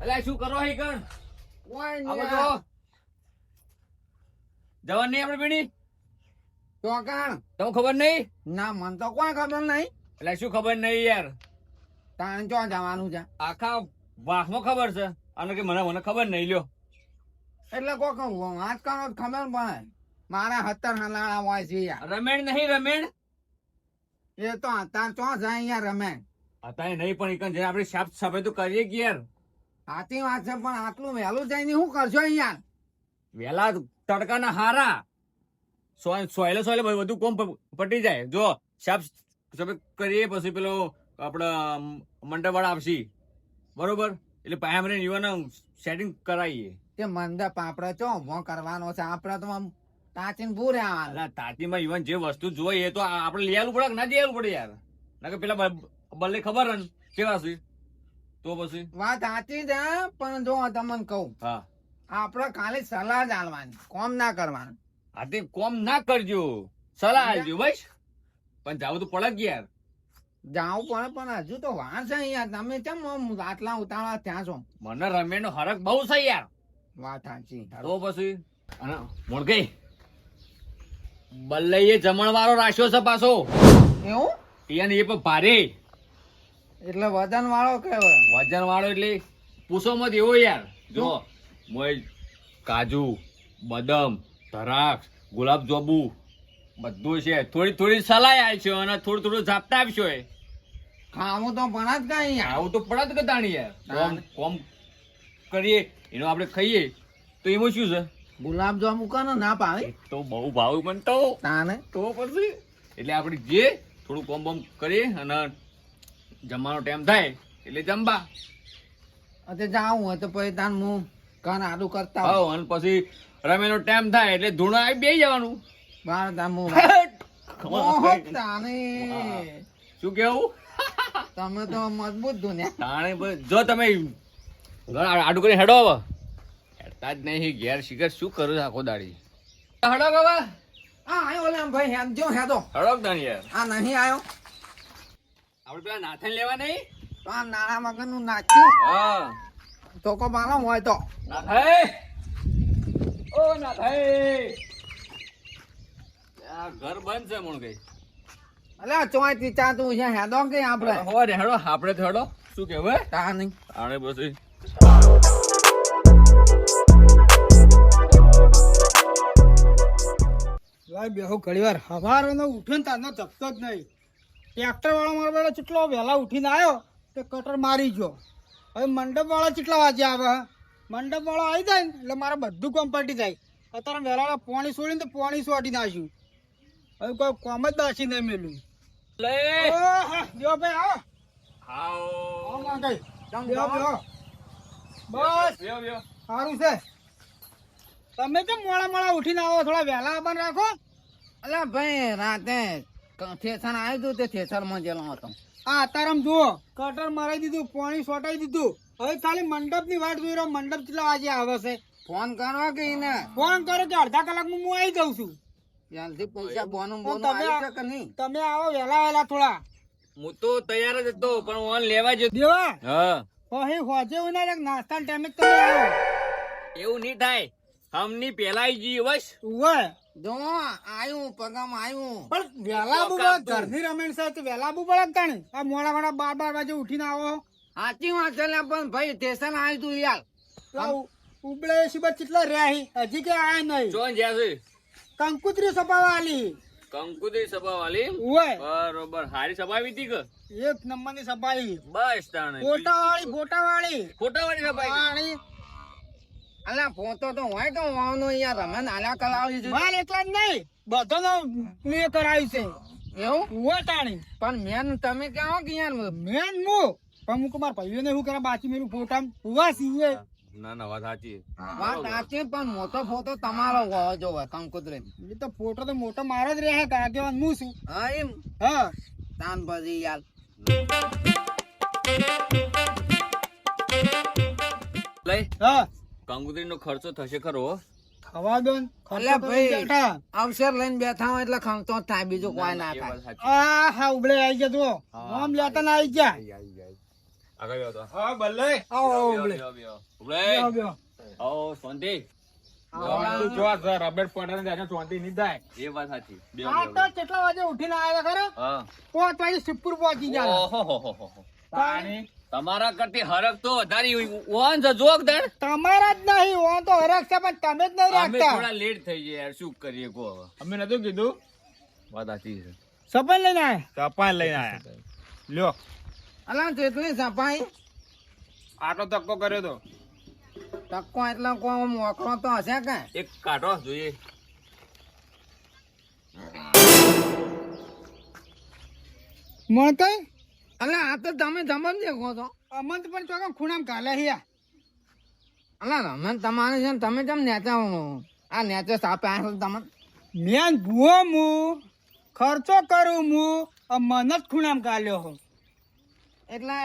અલ્યા શું કરો હે કણ કોઈ આવો નહીં જો જવાન નહીં આપણે પીણી ચોકાણ તમને ખબર નહીં ના મને તો કોઈ ખબર નહીં. એટલે શું ખબર નહીં યાર તાણ ચો જવાનું છે આખા વાહમાં ખબર છે અને કે મને ખબર નહીં લ્યો એટલે કોઈ કહું આજકાલ ખબર પડે મારા 17 હલાણા હોય છે યાર. રમેણ નહીં રમેણ એ તો તાર ચો જાય યાર રમે. અત્યારે નહીં પણ એકન જઈને આપણે સાફ સફાઈ તો કરીએ કે યાર સાચી વાત છે પણ આટલું વહેલું જઈને શું કરશો યાર? વેલા તડકાના હારા સોયલે બધું કોમ પટી જાય જો સાફ સફાઈ કરીએ પછી પેલો આપડા મંડપ વાળા આવશે બરોબર એટલે પાયા યુવાના સેટિંગ કરાવીએ તે મંડપ આપડે ચો ઉભો કરવાનો છે આપડે તો આમ તાચીને ભૂ રહેવાનું. અલા તાતીમાં યુવાન જે વસ્તુ જોઈએ એ તો આપણે લઈ આવવું પડે કે ના લઈ આવવું પડે યાર ના કે પેલા બલ્લે ખબર ને કેવા છે તો પછી વાત સાચી છે પણ જો તમને કહું હા આપડે ખાલી સલાહ જ આલવાની કોમ ના કરવાનું. આ તે કોમ ના કરજો સલાહ આલજો બસ પણ જાવ તો પડે કે યાર જાવું પડે પણ હજુ તો વાર છે યાર. તમે કેમ આમ આટલા ઉતાવળા ત્યાં છો? મને રમેણનો હરખ બહુ છે યાર વાત સાચી. તો પછી અને મોણકઈ બલ્લઈએ જમણવાળો રાખ્યો છે પાછો એવું એને એ પણ ભારે એટલે વજન વાળો કે વજન વાળો એટલે પૂછો મત એવો યાર જો મોય કાજુ બદામ દ્રાક્ષ ગુલાબ જાંબુ બધું છે થોડી થોડી સલાહ આવશે અને થોડું થોડું ઝાપટા આપશો એ ખાવું તો પણ જ કઈ યાર. આવું તો પડત કે તાણી યાર કોમ કોમ કરીએ એનો આપણે ખાઈએ તો એમાં શું છે ગુલાબ જાંબુ કને ના પાવે તો બહુ ભાવ પણ તો તાને તો પછી એટલે આપણે જે થોડું કોમ બોમ કરીએ અને જમવાનો ટાઈમ થાય એટલે જમવા અત્યારે જાવું હોય તો પછી તાન હું કાન આડું કરતા આવો અને પછી રમેનો ટાઈમ થાય એટલે ધૂણો આવી બેસી જવાનું બાર તાન હું તાને શું કેવું તમે તો મજબૂત ધુન્યા. તાણે જો તમે ઘર આડું કરી હેડો હવે હેડતા જ નહીં ઘેર શિખર શું કરું આખો દાડી હેડો બાબા આ આયો ઓલા ભાઈ હેમ જો હેદો હેડો દાણી યાર આ નહીં આયો આપણે પેલા નાથન લેવા નહીં તો આ નાના મગન નું નાખ્યું હા ચોકો મારો હોય તો નાથાઈ ઓ નાથાઈ આ ઘર બંધ છે મોણ ગઈ અલ્યા ચોય તીચા તું છે હેદો કે આપણે હો રે હેડો આપણે તો હેડો શું કેવું તા નહીં આણે પછી લાય બેહો ઘડી વાર હવારનો ઉઠ્યો ને તારનો ધકતો જ નહીં. ટ્રેક્ટર વાળો મારો બેડો ચેટલો વહેલા ઉઠીને આવ્યો તે કટર મારી ગયો. હવે મંડપ વાળા કેટલા વાગે આવે? મંડપ વાળો આવી જાય ને એટલે મારે બધું કામ પટી જાય. અત્યારે વહેલા પાણી છોડીને તો પાણી છોડી નાખ્યું. હવે કોઈ કોમ જ દાસી નહીં મેળ્યું. લે જો ભાઈ આવો આવો આવો ના કઈ બેહો બેહો બસ બેહો બેહો સારું છે. તમે કેમ મોડા મોડા ઉઠીને આવો? થોડા વહેલા આવવાનું રાખો. અલ્યા ભાઈ રાતે થેસર આવ્યું હતું તે થેસર માં જેલો હતો. આ અત્યારે જુઓ કટર મરાઈ દીધું, પાણી સોટાઈ દીધું. હવે ખાલી મંડપ ની વાટ જોઈ રહ્યો. મંડપ કેટલા વાગે આવે છે? ફોન કરો કે એને ફોન કરો કે અડધા કલાકમાં હું આવી જાઉં છું. ત્યાંથી પૈસા બોનું પણ બોનું તમે આવી છે કે નહીં? તમે આવો વહેલા થોડા હું તો તૈયાર જ હતો પણ હું લેવા જતો દેવા હા પછી હોજે હોય ને નાસ્તા ટાઈમે તમે આવો. એવું નહીં થાય હમની પેલા આવી જઈએ બસ ઉવે જો આયું પગામ આયું પણ વહેલા બુ ઘરની રમેણ છે વહેલા બુ પડે તાણી. આ મોડા મોડા 12 વાગે ઉઠીને આવો. સાચી વાત છે લ્યા, પણ ભાઈ થેસર આવ્યું તું યાર. ઉબળે સિવાય કેટલા રહ્યા હજી કે આયા નહીં. ચોન જ્યાં છે કંકુતરી સપાવા આલી કંકુદી સભા વાલી ઉવે બરોબર હારી સભાવી હતી કે એક નંબરની સપાઈ. બસ તાણે ફોટા વાળી ફોટા વાળી સભાઈ વાળી અલ્યા પોતો તો હોય કે વાવનો યાર રમે નાના કલાવી છે માલ એકલા જ નહીં બધાનો મેં કરાવ્યું છે એવું. ઉવે તાણી. પણ મેન તમે કહો કે યાર મેન હું પણ હું મારા ભાઈઓને શું કરે બાકી મેરું ફોટા ઉવા સીવે. ના ના વાત સાચી વાત સાચી પણ મોટો ફોટો તમારો હોવો જોવે કંકુતરી. એ તો ફોટો તો મોટો મારો જ રહે આગેવાન હું છું. હા એમ હા તાન પછી યાર લઈ હા કંકુત્રી નો ખર્ચો થશે ખરો ખવા દો ને. અલ્યા ખર્ચો તો ભાઈ બેઠા. અવસર લઈને બેઠા હોય એટલે ખમતો જ થાય, બીજું કોઈ ના એ થાય. વાત સાચી. આ હા ઉબળે આવી ગયા જુઓ. આમ લેતા ના આવી ગયા. આગળ બેહો તો. હા બલ્લે આવો ઉબળે બેહો, બેહો. ઉભરે. બેહો, બેહો. આવો, શાંતિ. તું જો આ રબર પડે ને તેને ચોંટી નહીં થાય. એ વાત સાચી. બેહો, આ બેહો, તો બેહો. કેટલા વાગે ઉઠીને આવ્યા ખરો હા. 5 વાગે સિદ્ધપુર પહોંચી ગયા ઓહોહોહોહો. પાણી તમારા કરતી હરક તો વધારી ઓન છે જોક દણ. તમારા જ નહીં હું તો હરખ છે પણ તમે જ નહીં અમે રાખતા થોડા લેટ થઈ ગયા યાર, શું કરીએ કહો હવે. અમે નતું કીધું વાત સાચી છે. સપન લઈને આવ્યા કપાન લઈને આયા લ્યો અલા તેટલી સફાઈ આટલો ધક્કો કર્યો તો ટક્કો એટલે કોઈ મોકળો તો હશે કે એક કાઢો જોઈએ. મળતા અલા આ તો તમે જમન દેખો છો અમન તો પણ ચોકમ ખૂણામ કાલે હિયા અલા રમે તમારે છે ને તમે કેમ નેચા આ નેચે સાપે આવ્યા તમે મેન ભૂવો મુ ખર્ચો કરું મુ મન જ ખૂણામ કાલ્યો હો એટલે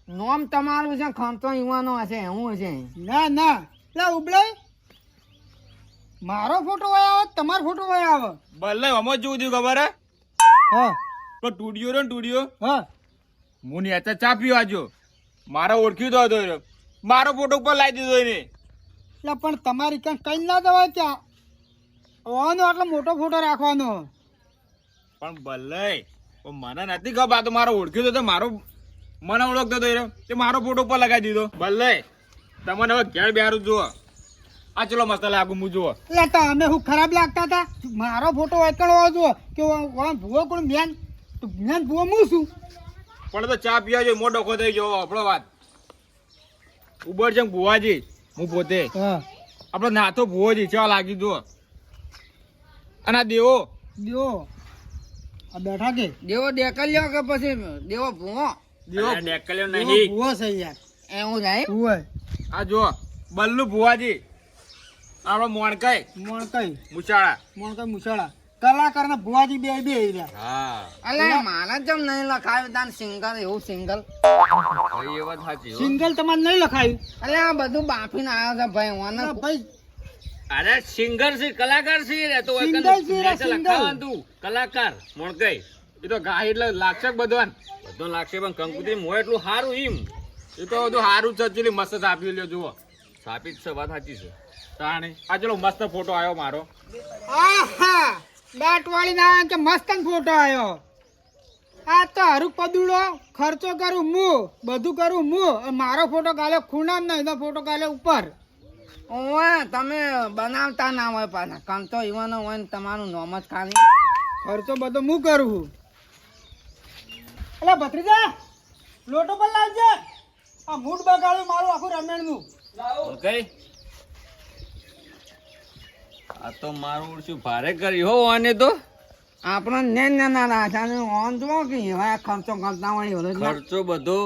નોમ તમારું છે ખર્ચો યુવાનો હશે હું હશે ના ના લે ઉબળે મારો ફોટો વય આવે તમારો ફોટો વય આવે બલ્લે અમો જેવું થયું ખબર હે હા તો ટુડિયો રે ને ટુડિયો હા હું નેચે ચા પીવા જો મારો ઓળખ્યું તો હતો એ. મારો ફોટો ઉપર લાવી દીધો એને એટલે પણ તમારી કાંઈ કઈ ના દવાય ત્યાં ઓનો આટલો મોટો ફોટો રાખવાનો પણ બલ્લે મને નથી ખબર આ તો મારો ઓળખ્યું તો મારો મને ઓળખતો હતો એ તે મારો ફોટો ઉપર લગાવી દીધો બલ્લે તમને હવે ઘેર બેહારું જુઓ આ ચલો મસ્ત લાગુ હું જુઓ એટલે તો અમે હું ખરાબ લાગતા હતા મારો ફોટો વાંચણો જુઓ કે ભૂવો કોણ મેન મેન ભૂવો હું છું પણ તો ચા પીવા જોઈએ મોટો ખો થઈ ગયો આપણો વાત ઉબર છે ભુવાજી હું પોતે હા આપણો નાથો ભુવોજી ચા લાગી જુઓ અને આ દેવો જો આ બેઠા કે દેવો ડેકલ્યો કે પછી દેવો ભૂવો દેવો અલ્યા ડેકલ્યો એવો નહીં. ભૂવો છે યાર એવું જાય ભૂવો આ જુઓ બલ્લુ ભુવાજી આપણો મોણકાઈ મોણકઈ મુચાળા મુસાળા કલાકાર ના ભુવાજી બે બે રહ્યા હા અલે મારા જેમ નહીં લખાયું તાન સિંગલ એવું સિંગલ ભાઈ એ વાત સાચી હો. સિંગલ તમારે નહીં લખાયું અલે આ બધું બાફીને આવ્યો છે ભાઈ ઓને અલા ભાઈ અરે સિંગર છે કલાકાર છે રે તો સિંગર એકંદર છે રે, નેચે સિંગર. લખાવાનું તું કલાકાર મોણકઈ એ તો ગાય એટલે લાગશે બધું બધો લાગશે પણ કંકુતરી મોં એટલું સારું ઈમ એ તો બધું સારું ચચીલી મસ્ત આપી લ્યો જુઓ સાપી જ છે વાત સાચી છે. તાણે આ ચલો મસ્ત ફોટો આવ્યો મારો આહા દાટ વાળી ના કે મસ્ત ફોટો આવ્યો આ તો હરું પદુડો ખર્ચો કરું હું બધું કરું હું અને મારો ફોટો ગાલે ખૂણા નહીં એનો ફોટો ગાલે ઉપર ઓવે તમે બનાવતા ના હોય પાછા કંતો યુવાનો હોય ને તમારું નોમ જ ખાલી ખર્ચો બધો હું કરું છું એટલે ભત્રીજા લોટો પર લાવજે આ મૂડ બગાડ્યું મારું આખું રમેણનું મોણકઈ આ તો મારું શું ભારે કર્યું હો આને તો. આપણને ને ના રાજા ઓન જો કે હવે ખર્ચો કરતા હોય એવો જ ના. ખર્ચો બધો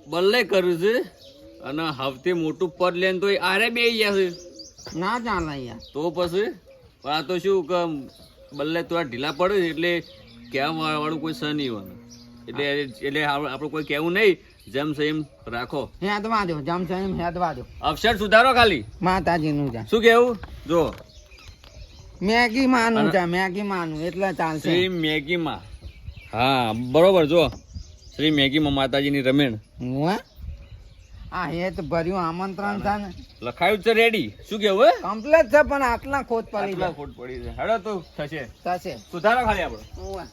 બલ્લે કર્યું છે અને હવથી મોટું પદ લઈને તો આરે બે ગયા છે ના ચાલે યાર તો પછી પણ આ તો શું કે બલ્લે તો આ ઢીલા પડે છે એટલે કહેવા વાળું કોઈ છે નહીં હોવાનું એટલે આપણે કોઈ કહેવું નહીં જેમ છે એમ રાખો. હેદવા દો જમ છે એમ હેદવા દો અક્ષર સુધારો ખાલી માતાજીનું છે શું કેવું જો મેગી માનું છે મેગી માનું એટલે ચાલશે શ્રી મેગીમાં હા બરોબર જો શ્રી મેગીમાં માતાજીની રમેણ હું આ હેત ભર્યું આમંત્રણ છે ને લખાયું જ છે રેડી. શું કેવું હે? કમ્પ્લેટ છે પણ આટલા ખોટ પડી આટલા જાય ખોટ પડી છે હેડો તો થશે થશે સુધારો ખાલી આપણો. ઓવે.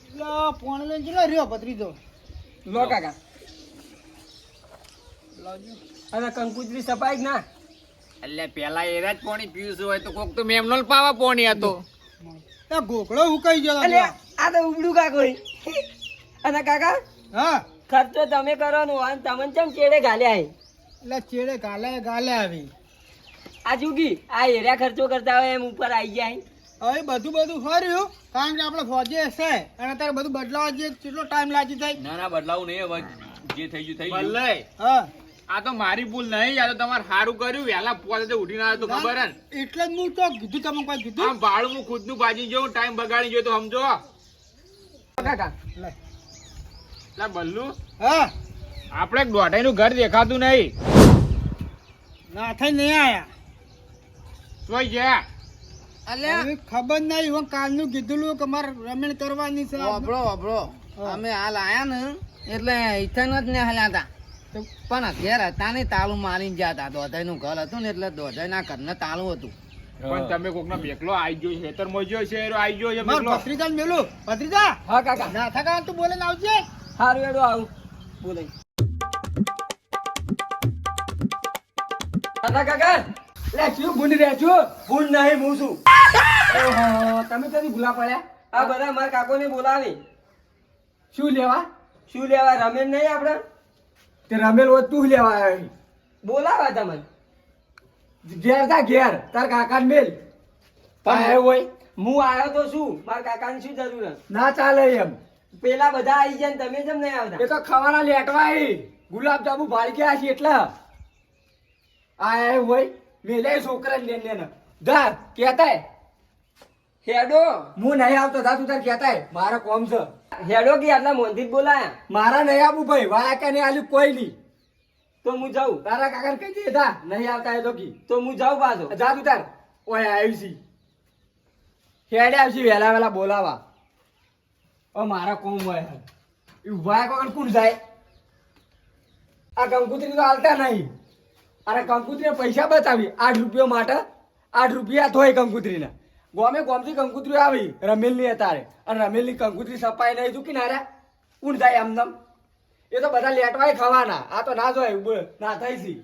એટલે પોણ લઈને ચલો રહ્યો ભત્રીજો લો કાકા અને કંકુતરી સપાઈ ના એટલે પેલા એરા જ પાણી પીવું હોય તો કોક તો મેમનો જ પાવા પાણી હતો. ગોકળો હુકાઈ ગયો આ તો ઉબડું કાકોઈ અને કાકા હા ખર્ચો તમે કરવાનો હોય તમને ચમ ચેડે ગાલ્યા હે એટલે ચેડે ગાલે ગાલે આવી આ જુગી આ એરિયા ખર્ચો કરતા હોય એમ ઉપર આવી જાય હવે બધું ફર્યું કારણ કે આપણે ફોજે છે અને અત્યારે બધું બદલાવા જઈએ કેટલો ટાઈમ લાગી જાય ના ના બદલાવું નહીં હવે જે થઈ ગયું થઈ ગયું. બલ્લે હા આ તો મારી ભૂલ નહીં આ તો તમારે સારું કર્યું વહેલા પોતે ઉઠીને આવ્યો તો ખબર હે ને એટલે જ હું તો કીધું તમે કોઈ કીધું આમ ભાડું હું ખુદનું ભાજી જોઉં ટાઈમ બગાડી જોયો તો સમજો કાકા લે. લા બલ્લુ હા આપણે દોઢાઈનું ઘર દેખાતું નહીં ના થઈ નહીં આયા તોય ગયા અલ્યા હવે ખબર નહીં હું કાલનું કીધું કે મારે રમણ કરવાની છે વાપરો વાપરો અમે હાલ આયા ને એટલે ઈથન જ ને હલ્યા હતા પણ ઘેર હતા ને તાળું મારીને ગયા હતા દોધાઈ નું ઘર હતું ને એટલે દોધાઈ ના ઘરને તાળું હતું. પણ તમે કોકનો બેકલો આઈ ગયો છે ખેતરમાં ગયો છે એરો આઈ ગયો છે માર બેકલો. ભત્રીજાને મેલું. ભત્રીજા હા કાકા નાથા કાકા તું બોલે આવજે. હારું એડો આવું બોલે કાકા લે શું ભૂલી રહ્યા છો? ભૂલ નહીં હું છું. ઓહો તમે કદી ભૂલા પડ્યા? આ બધા મારા કાકોને બોલાવી. શું લેવા? શું લેવા? રમેલ નહીં આપણે? તે રમેલ હોય તું લેવા આવ્યો. બોલાવા તમને. ઘેર જા ઘેર તાર કાકાને મેલ. પણ આવ્યો હોય હું આવ્યો તો શું મારા કાકાની શું જરૂર? ના ચાલે એમ. પેલા બધા આવી જાય ને તમે કેમ નહીં આવતા? એ તો ખાવાના લેટવાય ગુલાબ જાંબુ ભાળી ગયા છે એટલે આયા હોય મેલે છોકરા ને ને જા કેતાય હેડો હું નહીં આવતો જા તું તાર કેતાય મારા કોમ છે હેડો કે આટલા મોંધી બોલાયા મારા નહીં આવું ભાઈ વાયા કે નહીં આલ્યું કોઈ નહીં તો હું જાઉં તારા કાકા કહી દે જા નહીં આવતા એ તો કી તો હું જાઉં પાછો જા તું તાર ઓય આવી છી હેડે આવશી વેલા વેલા બોલાવા ઓ મારા કોમ હોય ઉભા કોણ કોણ જાય આ કંકુતરી તો હાલતા નહીં અરે કંકુતરીને પૈસા બતાવી 8 રૂપિયા માટે 8 રૂપિયા થોય કંકુતરીને ગોમે ગોમથી કંકુતરી આવી રમેલની અત્યારે અને રમેલની કંકુતરી સપાઈ નહીં ચૂકી ના રે કોણ જાય આમનામ એ તો બધા લેટવાય ખાવાના આ તો ના જોય ના થઈ સી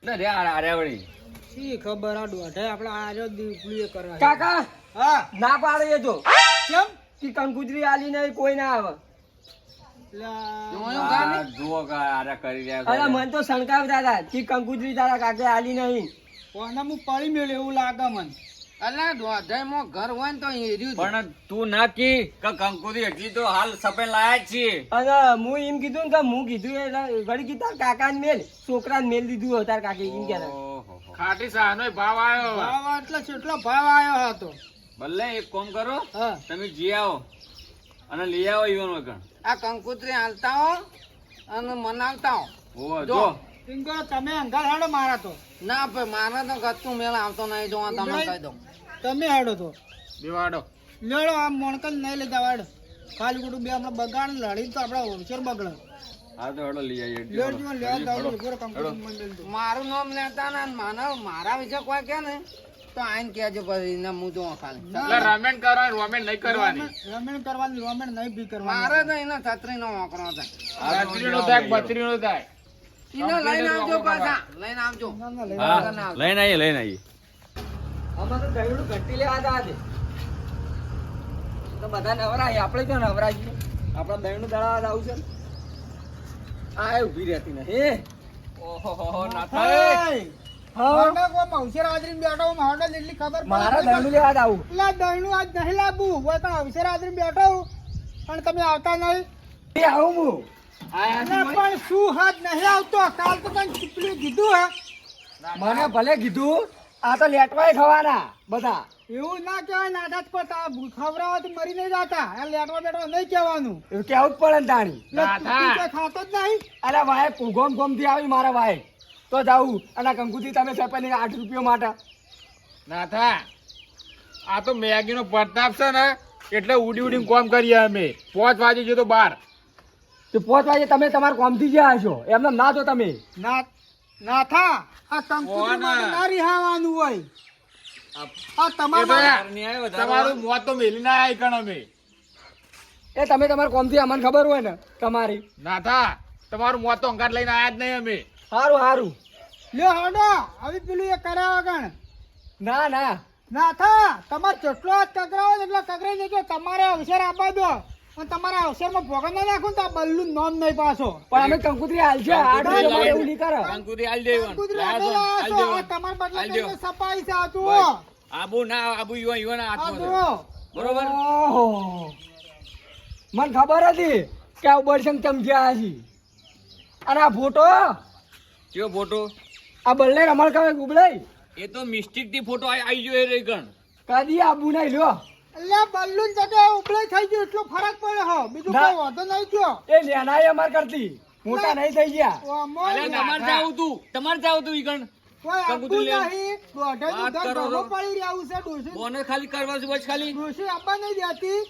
એટલે રે અરે વળી શી ખબર આ દોઢાઈ આપણે આજો દીપલીએ કરવા. કાકા હા ના પાડે એ તો કેમ? કે કંકુતરી આલી નહીં કોઈ ના આવે આ જુઓ કે અરે કરી રહ્યા અરે છે. મને તો શંકાવતા હતા કે કંકુતરી તારા કાકે આલી નહીં કોને હું પડી મેળ્યો એવું લાગે મને. અલ્યા દોધાઈમાં ઘર હોય ને તો એર્યું જ. પણ તું ના કી કે કંકુરી એટલી તો હાલ સપેન લાયા જ છીએ. અને હું એમ કીધું ને કે હું કીધું એટલે ઘડી કીધું તાર કાકાને મેલ છોકરાને મેલ દીધું હોય તાર કાકે એમ કહેતા ઓહો. ખાટી સાહનોય ભાવ આવ્યો ભાવ એટલે કેટલો ભાવ આવ્યો હતો. ભલે એક કામ કરો હા તમે જી આવો અને લઈ આવો ઈવન વગર. આ કંકુતરી હાલતા હો અને મનાવતા હો. ઓહો, જો. જો પિંકો તમે અંગાર હાડો મારા તો ના ભાઈ મારે તો ગતું મેળ આવતો નહીં જોવા તમને કહી દઉં. તમે હાડો તો દેવાડો લેડો આ મોણકલ નહીં લઈ જવા હેડો. ખાલી ખોટું બે આપણે બગાડ લડી તો આપડા ઓછર બગડે. હા તો હેડો લઈ આવીએ. લેડજો લેવા જાવ પૂરો કંકુતરી મંડળ તો. મારું નામ લેતા ને મારા વિશે કોઈ કે ને તો આઈને કહેજો પછી ને હું જોવા ખાલી. એટલે રમેન કરવાની રોમેન નહીં કરવાની રમણ કરવાની રમણ નહીં બી કરવાની. મારે તો એના છત્રી નો વાંકરો થાય. બત્રીનો થાય બત્રીનો થાય એને લઈને આવજો પાછા લઈને આવજો. ના, ના, લઈ હા જાઓ. લઈને આવીએ. અમારે તો દહીડું ઘટી લેવા હતા આજે તો બધા નવરાય આપણે ક્યાં નવરા છીએ આપણા દહીડું દળાવા આવું છે ને. આ ઊભી રહેતી નથી ઓહો ના hey! હા મારે કોઈ અવસર હાજરીને બેઠો હું મારે તો એટલી ખબર પડે. મારા દહીડું લેવા જ આવું એટલે દહીણું આજ નહીં લાવવું હોય તો અવસર હાજરીને બેઠો હું. પણ તમે આવતા નહીં. એ આવું હું એટલે પણ શું હાથ નહીં આવતો કાલ તો તને ચીપલી કીધું હે. મને ભલે કીધું આ તો લેટવાય ખવાના બધા એવું ના કહેવાય નાટક પતા ખવડાવવાથી મરી નહીં જતા આ લેટવા બેટવા નહીં કહેવાનું. એવું કેવું જ પડે ને તાણી એટલે નાથા. તું કંઈ ખાતો જ નહીં. અરે વાય ગોમ ગોમ થી આવી મારા વાય તો જાવું અને કંકુથી તમે સરપંચ 8 રૂપિયા માટે ના થા આ તો મેગીનો પ્રતાપ છે ને એટલે ઉડી ઉડીને કોમ કરીએ અમે 5 વાગે જો તો 12 તો 5 વાગે તમે તમારા કોમથી જ્યાં હશો એમને ના જો તમે ના ના થા આ કંકુતરી કોણ? માટે ના રિહાવાનું હોય. આ એ તમારા ભાઈ, તમારું મોત તો મેલી ના આવી કણ અમે એ તમે તમારા કોમથી અમને ખબર હોય ને તમારી ના થા તમારું મોત તો અંગાત લઈને આયા જ નહીં અમે સારું સારું લ્યો હાડો હવે પેલું એ કરાવો ગણ. ના ના ના થા તમારે જેટલો હાથ કકરાવો ને એટલો કકરાઈ દેજો. તમારે અવસર આપવા દો અને તમારા અવસરમાં ભોગન ના નાખું તો આ બલ્લું નોમ નહીં પાછો. પણ અમે કંકુતરી હાલ છે 8 રૂપિયા એવું નહીં કરે કંકુરી આલ દેવન. કંકુતરી લાયા આપેલા છો, હશો. આલ આ દેવન. તમારા બદલે આલજો. તમને સફાઈ છે આ જુઓ. બસ. આબુ ના આબુ યુવાન આ હાથમાં છે. જુઓ. બરોબર ઓહો મને ખબર હતી કે આ બળસંગ ચમક્યા હશે અને આ ફોટો કયો ફોટો? આ બલ્લે રમણ કરે ગુબડાઈ એ તો મિસ્ટેક થી ફોટો આવી ગયો એ રહી ગણ. કદી આબુ નહીં લ્યો એટલે બલ્લુન જગ્યાએ ઉપલે થઈ ગયું એટલો ફરક પડે હો બીજું ના. કોઈ વાંધો નહીં ગયો. એ લેનાય અમાર કરતી મોટા નહીં થઈ ગયા ઓમો અલ્યા, તમારે જાવું તું ઈ ગણ. કોઈ આપવું કંકુતરી લે. નહીં. દોઢેનું વાત ઘર કરો ભેગું છો. પડી રહ્યું છે. ડોશી બોને ખાલી કરવા છે બસ ખાલી. ડોશી આપવા નહીં દેતી.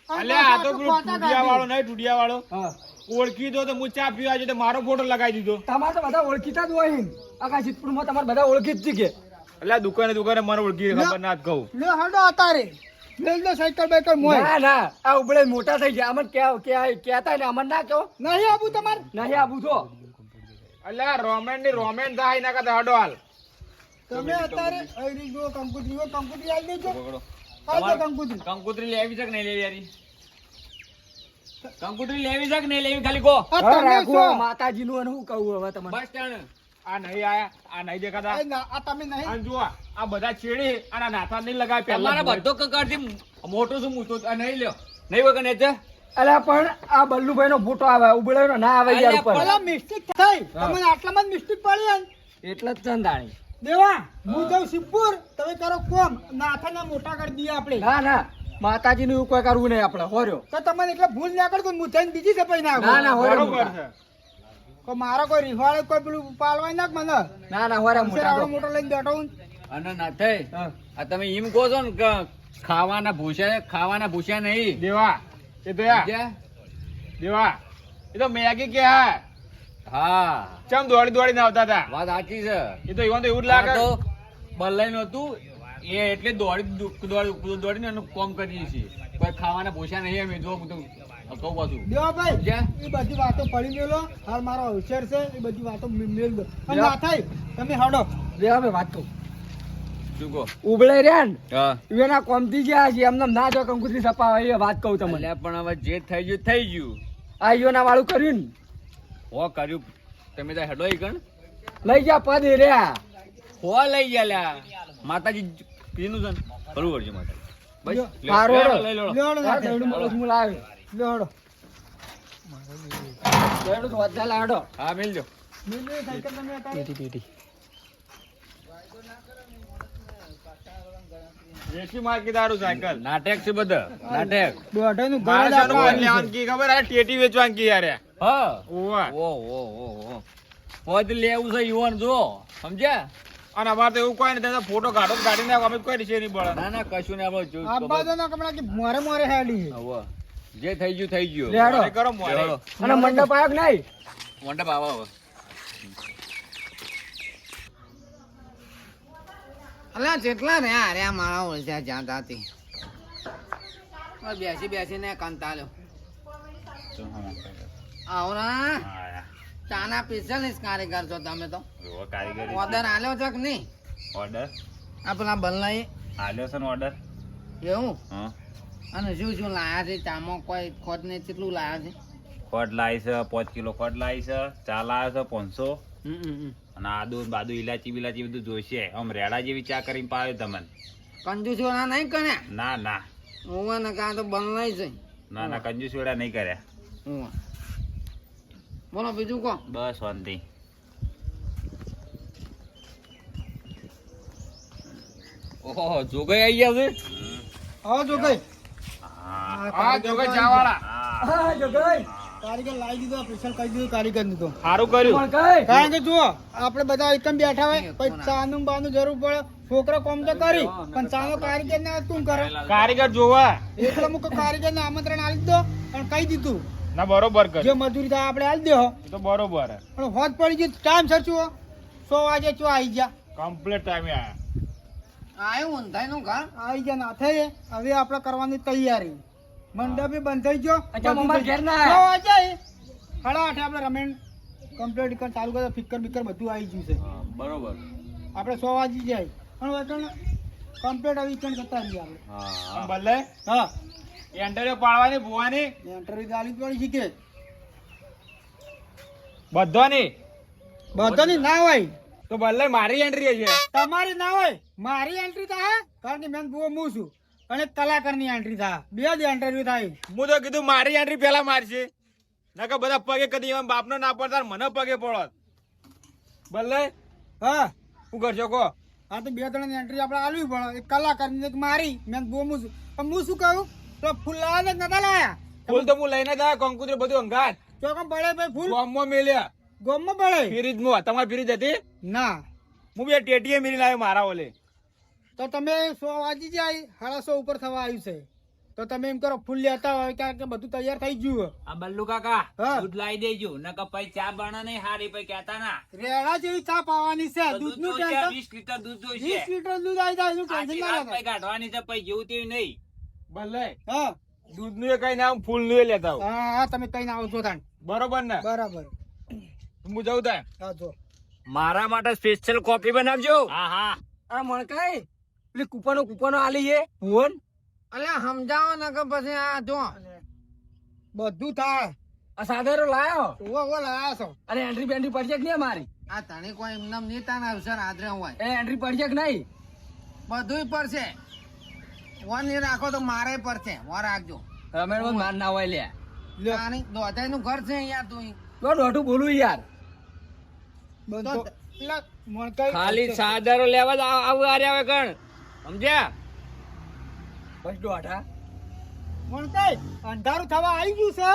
અને અલ્યા આ તો પાછું પેલો ખોટા ટુડિયા વાળો કાઢી. નહીં ટુડિયા વાળો હા ઓળખી દો તો હું ચા પીવા જતો મારો ફોટો લગાવી દીધો. તમારે તો બધા ઓળખીતા જ હોય ને. આખા સિદ્ધપુરમાં તમારે બધા ઓળખી જ છે કે એટલે દુકાને મને ઓળખી ખબર ના જ કહું. લે હડો અતારે લે લે સાયકલ બાયકલ મોય ના ના આ ઉબળે મોટા થઈ ગયા અમને કહેતા ને અમને ના કહો નહીં આબુ તમારે નહીં આવું છો એટલે રોમેન થાય ના કરતા હડો હાલ. તમે અત્યારે અહીં જો કંકુતરી આલી દેજો પકડો. આલ દો કંકુતરી કંકુતરી લેવી છે કે નહીં લેવી યારી? કંકુતરી લેવી છે કે નહીં લેવી ખાલી કહો. આ હવે તમે રાખો છો માતાજીનું અને હું કહું હવે તમને બસ સ્ટેન્ડ. આ નહીં આયા આ નહીં દેખાતા. આ તમે નહીં આ જુઓ આ બધા છેડી અને નાથા નહીં લગાવે તમારા પહેલા બધો કકારથી મોટો શું મૂતો આ નહીં લ્યો નહીં વગર ને છે અલ્યા પણ આ બલ્લુભાઈ નો ફોટો આવે ઉબળેનો ના આવે યાર ઉપર પેલા મિસ્ટેક થઈ તમને આટલામાં જ મિસ્ટેક પડી ને એટલે જ ચંદાણી દેવા હું જાઉં શિવપુર તમે કરો કોમ નાથાને મોટા કરી દઈએ આપણે ના ના માતાજીનું એવું કોઈ કરવું નહીં આપણે હોર્યો તો તમને એટલે ભૂલ ના કરતો હું થઈને બીજી સપાઈ ના નાખું ના હોર્યો બરોબર મોટા. છે. તો મારો કોઈ રિવાડે કોઈ પેલું પાલવાય નાખ મને ના ના હોર્યા મોટા આવડો તો. મોટો લઈને બેઠો હું અને ના થઈ હા. આ તમે એમ કહો છો ને કે ખાવાના ભૂસ્યા નહીં દેવા એ તો યાર સમજ્યા? દેવા એ તો મેગી કે હા હા ચમ દોડીને આવતા હતા. વાત સાચી છે એ તો એવું તો એવું જ આ લાગે. તો બલ્લાઈનું હતું એ એટલે દોડીને એનું કામ કરીએ છીએ કોઈ ખાવાના ભૂસ્યા નહીં અમે જો હું તો કહું પાછું દેવાભાઈ સમજ્યા? એ બધી વાતો પડી મેલો હાલ મારો અવસર છે એ બધી વાતો મેલ દો અને દેવા. ના થાય તમે હડો દેવા ભાઈ વાત કહું શું કહો? ઉબળે રહ્યા ને હા એના કોમથી ગયા છે એમને ના જો કંકુતરી સપાવે એ વાત કહું તમને અલ્યા પણ હવે જે થઈ ગયું થઈ ગયું આ ઈયોના વાળું કર્યું ને હો કર્યું તમે તો હેડો ઈ કણ લઈ ગયા પદ એ રહ્યા હો લઈ ગયા લ્યા માતાજી કીધું છે ને ફરવું પડશે માતાજી બસ લ્યો. લ્યો, હારું, લ્યો, હારું. લઈ લો લ્યો હડો આ દેવડું મળો છું, હું લાવ્યો. લ્યો હડો દેવડું તો વધારે લાડો હા મિલ દો મેલ દો એ સાયકલ તમે અત્યારે એસી માર્કી દારૂ સાયકલ. નાટક છે બધા નાટક દોઢાઈનું ઘર મારે જ શાનું આપવા બંધ લેવાનું કી ખબર આ ટેટી વેચવાનું કી યાર. હા ઓવા. ઓ પદ લેવું છે યુવાન જો સમજ્યા અને અમારે તો એવું કોઈ નહીં તમે ફોટો કાઢો તો કાઢી નાખો અમે તો કોઈ છે નહીં બળે. ના ના કશું ને આપણે જોયું આપવા દો ને કમળા કે મોરે મોરે હેડી હવે જે થઈ ગયું થઈ ગયું લેડો મોરે કરો મોરે. લેડો. અને મંડપ આવ્યો કે નહીં મંડપ આવો હવે અલા જેટલા ને અરે આ મારા ઓળખ્યા જ્યાં જાતી બેસીને કંટાળ્યો આવો ના ચાના સ્પેશિયલિસ્ટ કારીગર છો તમે તો ઓર્ડર આલ્યો છે કે નહીં ઓર્ડર આ પેલા બલ્લાએ આલ્યો છે ને ઓર્ડર એવું હા અને શું શું લાયા છે ચામાં કોઈ ખોટ ને કેટલું લાયા છે ખોટ લાવી છે 5 કિલો ખોટ લાવી છે ચા લાવે છે 500 અને આદુ બાદુ ઇલાચી બિલાચી બધું જોઈશે આમ રેડા જેવી ચા કરીને પાવ્યો તમને કંજૂસી વાળા નહીં કર્યા ના ના હું ને કાં તો બલ્લાઈ છે ના ના કંજૂસ વેડા નહીં કર્યા હું બોલો બીજું કહો બસ શાંતિ ઓહો જોગઈ આવી ગયા છે આવો જો ગઈ હા જો કે ચાવાળા. હા જો ગઈ કારીગર લાવી દીધો સ્પેશિયલ કહી દીધું કારીગર નું તો સારું કર્યું. પણ કઈ કારણ કે જુઓ આપણે બધા એકમ બેઠા હોય પછી ચાનું બાનું જરૂર પડે છોકરા કોમ તો કરી પણ ચાનો કારીગર ને તું કરે કારીગર જોવા એટલે મુક કારીગર ને આમંત્રણ આલી દો અને કહી દીધું ના બરોબર જે કર્યું. મજૂરી થાય આપણે આલી દેહો એ તો બરોબર હે. પણ હોજ પડી ગયું ટાઈમ સરચું 100 વાગે ચો આવી ગયા કમ્પ્લીટ ટાઈમે આયા. આયું ઊંધાઈ નું ઘર આવી ગયા ના થઈ હવે આપણે કરવાની તૈયારી મંડપે બંધ થઈ ગયો અચ્છા, બધું મમ્મા થઈ ઘેર ગયું. ના 100 વાગે 8:30 આપણે રમેણ કમ્પ્લીટ કર ચાલુ કરે ફિકર બીકર બધું આવી ગયું છે હા, બરોબર આપણે 100 વાગી જાય પણ વચન કમ્પ્લીટ આવી કણ જતા રહીએ આપણે હા આમ બદલે હા એન્ટરીઓ પાડવાની ભુવાની એન્ટરી ગાલી પડી છે કે બધાની બધાની ના હોય તો બદલે મારી એન્ટ્રી છે. તમારી ના હોય મારી એન્ટ્રી થાય કારણ કે મેં બહુ હું છું અને કલાકારની એન્ટ્રી થાય બે જ ઇન્ટરવ્યુ થાય હું તો કીધું મારી એન્ટ્રી પેલા મારશે નકર બધા પગે કદી એમ બાપનો ના પડતા ને મને પગે પડત. બદલે હા શું કરશો કો આ તો બે જણાની એન્ટ્રી આપણે આલવી પડે એક કલાકારની એક મારી મેં બહુ હું છું પણ હું શું કહું તો ફૂલ લાવવા જ નતા લાયા ફૂલ તો હું લઈને જ આવ્યો કંકુતરી બધું અંગાત તો કેમ પડે ભાઈ ફૂલ ગોમમાં મેલ્યા ગોમમાં પડે ફ્રીજમાં તમારી ફ્રીજ હતી ના હું બે ટેટીએ મેલી લાવ્યો મારા ઓલે તો તમે 100 વાગી જાય 150 ઉપર થવા આવ્યું છે તો તમે એમ કરો ફૂલ લેતા હોય કારણ કે બધું તૈયાર થઈ ગયું આ બલ્લુ કાકા હા. દૂધ લાવી દેજો નકર પછી ચા બના નહીં હારી પછી કહેતા ના રેડા જેવી ચા પાવાની છે તો દૂધનું દૂધ જોઈશે, ટેન્શન 20 લીટર દૂધ 20 જોઈશે લીટર દૂધ આવી જાય એનું ટેન્શન આખી ના રાત લેતા. પછી કાઢવાની છે પછી જેવું તેવું નહીં ભલે હા દૂધનું એ કઈ ના ફૂલ નું એ લેતા આવું. હા હા, તમે કઈ ના આવો છો તાણ બરોબર ને બરાબર હું જઉં તા હા જો મારા માટે સ્પેશિયલ કોફી બનાવજો. હા હા આ મણકાઈ પેલી કૂપનો આલી છે ભુવન અલ્યા સમજાવો ને કે પછી આ જો બધું થાય આ સાધારો લાયો ઓવો લાયા છો અને એન્ટ્રી બેન્ટ્રી પડશે કે નહીં અમારી આ તને કોઈ એમને નેતા ના અવસર આદરે હોય એ એન્ટ્રી પડશે કે નહીં બધુંય પડશે વન એ રાખો તો મારે પડશે વા રાખજો રમેણ માર ના હોય લે લ્યો આની દોધાઈ નું ઘર છે અહીંયા તું તો દોઢું બોલું યાર બંધો એટલે મણકાઈ ખાલી સાદરો લેવા જ આવું આરે આવે કણ સમજ્યા? બસ દોઢા મણકાઈ અંધારું થવા આવી ગયું છે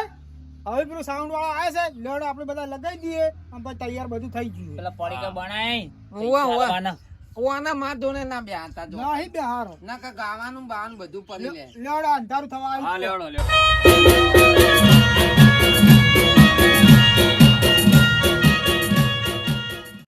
હવે પેલું સાઉન્ડ વાળો આવે છે લડ આપણે બધા લગાવી દઈએ અને પછી તૈયાર બધું થઈ ગયું પેલા પડીકા બનાય ઉવા ઉવા ઓના માં ધોને ના બે હતા જો નહીં બેહારો ના કે ગાવાનું બાવાનું બધું પડી લે લડ અંધારું થવા હા આવ્યું લેવડો લેવડો